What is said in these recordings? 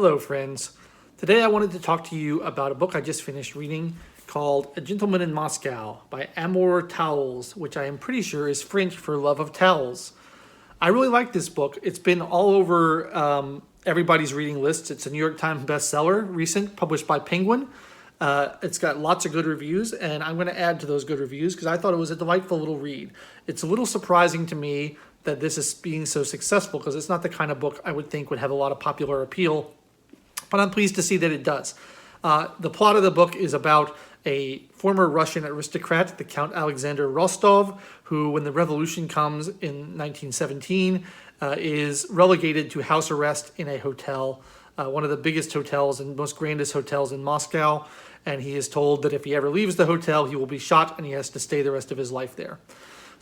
Hello, friends. Today I wanted to talk to you about a book I just finished reading called A Gentleman in Moscow by Amor Towles, which I am pretty sure is French for love of towels. I really like this book. It's been all over everybody's reading lists. It's a New York Times bestseller, published by Penguin. It's got lots of good reviews, and I'm going to add to those good reviews because I thought it was a delightful little read. It's a little surprising to me that this is being so successful because it's not the kind of book I would think would have a lot of popular appeal, but I'm pleased to see that it does. The plot of the book is about a former Russian aristocrat, the Count Alexander Rostov, who, when the revolution comes in 1917, is relegated to house arrest in a hotel, one of the biggest hotels and most grandest hotels in Moscow. And he is told that if he ever leaves the hotel, he will be shot and he has to stay the rest of his life there.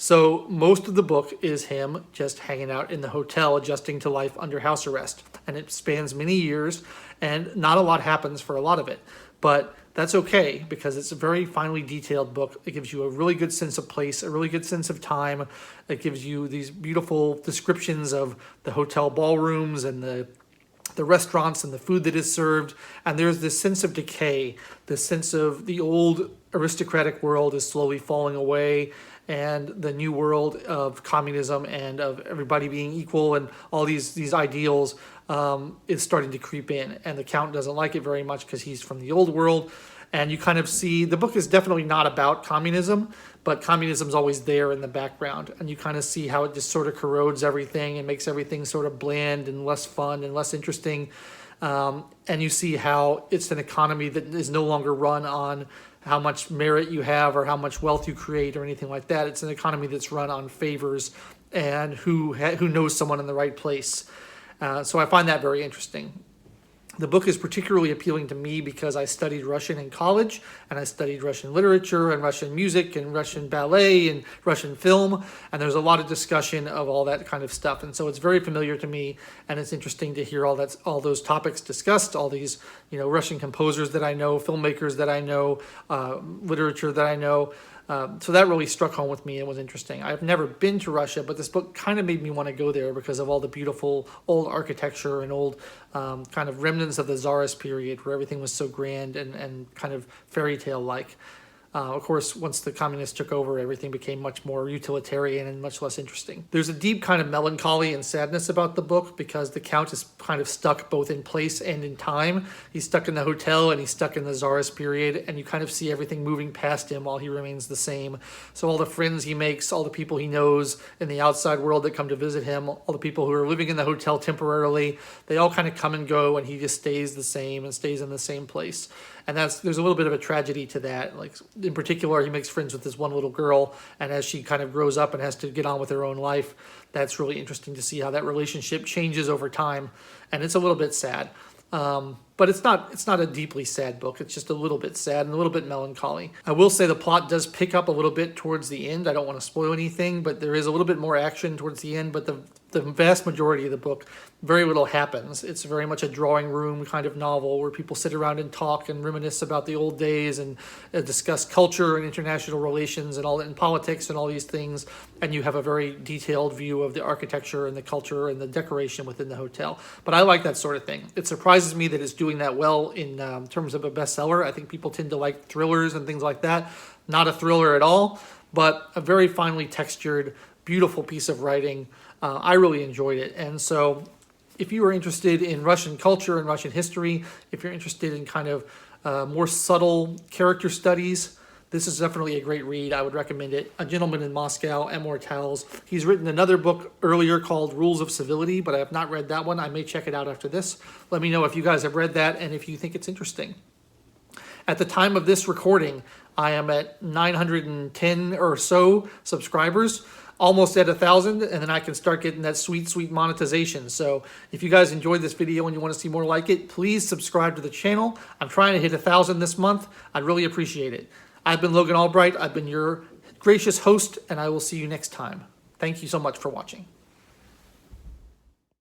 So most of the book is him just hanging out in the hotel, adjusting to life under house arrest. And it spans many years, and not a lot happens for a lot of it. But that's okay, because it's a very finely detailed book. It gives you a really good sense of place, a really good sense of time. It gives you these beautiful descriptions of the hotel ballrooms and the restaurants and the food that is served. And there's this sense of decay, this sense of the old aristocratic world is slowly falling away, and the new world of communism and of everybody being equal and all these ideals is starting to creep in. And the Count doesn't like it very much because he's from the old world. And you kind of see, the book is definitely not about communism, but communism's always there in the background. And you kind of see how it just sort of corrodes everything and makes everything sort of bland and less fun and less interesting. And you see how it's an economy that is no longer run on how much merit you have or how much wealth you create or anything like that. It's an economy that's run on favors and who knows someone in the right place. So I find that very interesting. The book is particularly appealing to me because I studied Russian in college, and I studied Russian literature and Russian music and Russian ballet and Russian film, and there's a lot of discussion of all that kind of stuff. And so it's very familiar to me, and it's interesting to hear all those topics discussed, all these Russian composers that I know, filmmakers that I know, literature that I know. So that really struck home with me and was interesting. I've never been to Russia, but this book kind of made me want to go there because of all the beautiful old architecture and old kind of remnants of the Tsarist period where everything was so grand and kind of fairy tale-like. Of course, once the communists took over, everything became much more utilitarian and much less interesting. There's a deep kind of melancholy and sadness about the book because the Count is kind of stuck both in place and in time. He's stuck in the hotel and he's stuck in the Tsarist period, and you kind of see everything moving past him while he remains the same. So all the friends he makes, all the people he knows in the outside world that come to visit him, all the people who are living in the hotel temporarily, they all kind of come and go, and he just stays the same and stays in the same place. And there's a little bit of a tragedy to that. Like, in particular, he makes friends with this one little girl, and as she kind of grows up and has to get on with her own life, that's really interesting to see how that relationship changes over time. And it's a little bit sad. But it's not a deeply sad book. It's just a little bit sad and a little bit melancholy. I will say the plot does pick up a little bit towards the end. I don't want to spoil anything, but there is a little bit more action towards the end. But the vast majority of the book, very little happens. It's very much a drawing room kind of novel where people sit around and talk and reminisce about the old days and discuss culture and international relations and all that, and politics and all these things. And you have a very detailed view of the architecture and the culture and the decoration within the hotel. But I like that sort of thing. It surprises me that it's doing that well in terms of a bestseller. I think people tend to like thrillers and things like that. Not a thriller at all, but a very finely textured, beautiful piece of writing. I really enjoyed it. And so if you are interested in Russian culture and Russian history, if you're interested in kind of more subtle character studies, this is definitely a great read. I would recommend it. A Gentleman in Moscow, Amor Towles. He's written another book earlier called Rules of Civility, but I have not read that one. I may check it out after this. Let me know if you guys have read that and if you think it's interesting. At the time of this recording, I am at 910 or so subscribers, almost at 1,000, and then I can start getting that sweet, sweet monetization. So if you guys enjoyed this video and you want to see more like it, please subscribe to the channel. I'm trying to hit 1,000 this month. I'd really appreciate it. I've been Logan Albright. I've been your gracious host, and I will see you next time. Thank you so much for watching.